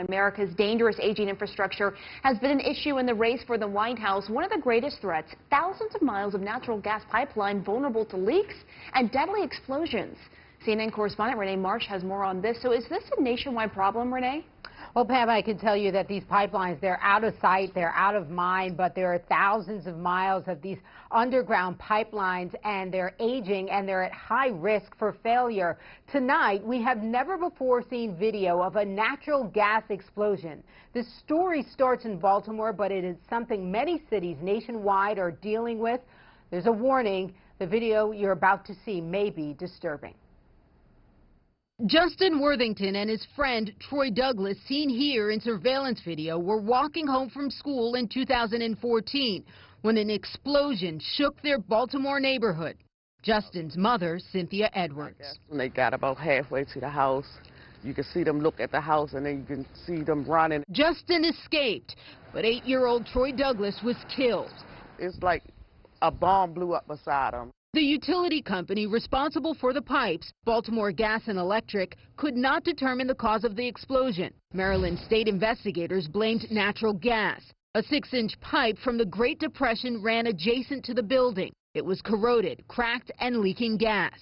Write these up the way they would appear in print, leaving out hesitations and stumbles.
America's dangerous aging infrastructure has been an issue in the race for the White House. One of the greatest threats, thousands of miles of natural gas pipeline vulnerable to leaks and deadly explosions. CNN correspondent René Marsh has more on this. So is this a nationwide problem, René? Well, Pam, I can tell you that these pipelines, they're out of sight, they're out of mind, but there are thousands of miles of these underground pipelines, and they're aging, and they're at high risk for failure. Tonight, we have never before seen video of a natural gas explosion. This story starts in Baltimore, but it is something many cities nationwide are dealing with. There's a warning. The video you're about to see may be disturbing. Justin Worthington and his friend Troy Douglas, seen here in surveillance video, were walking home from school in 2014 when an explosion shook their Baltimore neighborhood. Justin's mother, Cynthia Edwards. When they got about halfway to the house, you could see them look at the house, and then you can see them running. Justin escaped, but 8-year-old Troy Douglas was killed. It's like a bomb blew up beside him. The utility company responsible for the pipes, Baltimore Gas and Electric, could not determine the cause of the explosion. Maryland state investigators blamed natural gas. A 6-inch pipe from the Great Depression ran adjacent to the building. It was corroded, cracked, and leaking gas.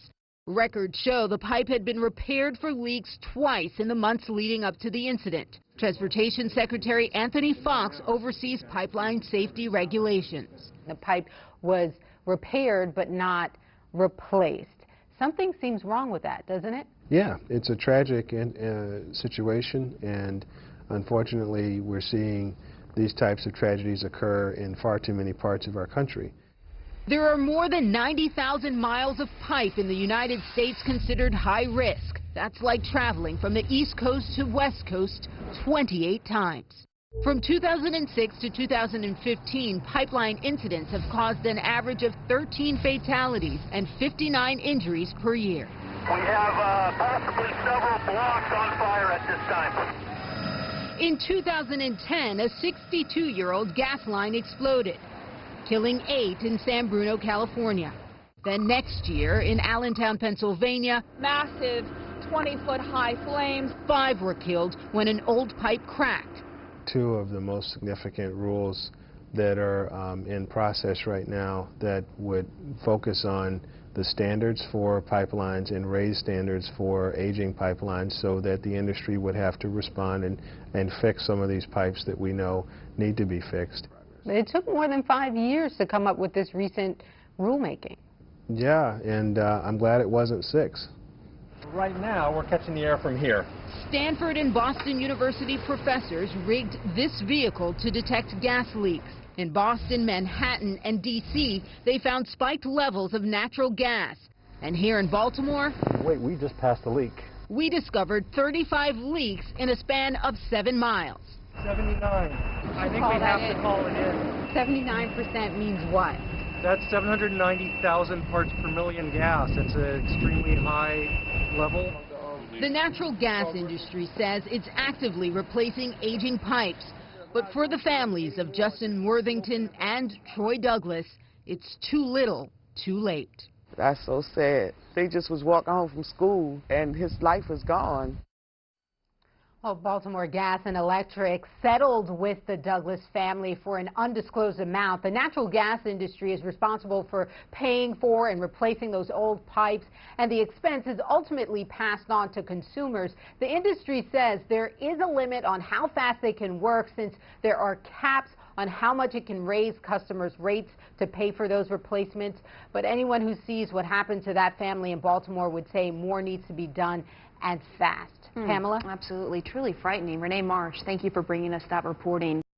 Records show the pipe had been repaired for leaks twice in the months leading up to the incident. Transportation Secretary Anthony Fox oversees pipeline safety regulations. The pipe was repaired but not replaced. Something seems wrong with that, doesn't it? Yeah, it's a tragic situation, and unfortunately we're seeing these types of tragedies occur in far too many parts of our country. There are more than 90,000 miles of pipe in the United States considered high risk. That's like traveling from the East Coast to West Coast 28 times. From 2006 to 2015, pipeline incidents have caused an average of 13 fatalities and 59 injuries per year. We have possibly several blocks on fire at this time. In 2010, a 62-year-old gas line exploded, killing 8 in San Bruno, California. Then next year, in Allentown, Pennsylvania, massive 20-foot-high flames. 5 were killed when an old pipe cracked. 2 of the most significant rules that are in process right now that would focus on the standards for pipelines and raise standards for aging pipelines so that the industry would have to respond and fix some of these pipes that we know need to be fixed. But it took more than 5 years to come up with this recent rulemaking. Yeah, and I'm glad it wasn't 6. Right now, we're catching the air from here. Stanford and Boston University professors rigged this vehicle to detect gas leaks. In Boston, Manhattan, and D.C., they found spiked levels of natural gas. And here in Baltimore, wait, we just passed a leak. We discovered 35 leaks in a span of 7 miles. 79. I think we have to call it in. 79% means what? That's 790,000 parts per million gas. It's an extremely high level. The natural gas industry says it's actively replacing aging pipes. But for the families of Justin Worthington and Troy Douglas, it's too little, too late. That's so sad. They just was walking home from school, and his life is gone. Well, Baltimore Gas and Electric settled with the Douglas family for an undisclosed amount. The natural gas industry is responsible for paying for and replacing those old pipes, and the expense is ultimately passed on to consumers. The industry says there is a limit on how fast they can work since there are caps on how much it can raise customers' rates to pay for those replacements. But anyone who sees what happened to that family in Baltimore would say more needs to be done, and fast. Pamela? Absolutely. Truly frightening. René Marsh, thank you for bringing us that reporting.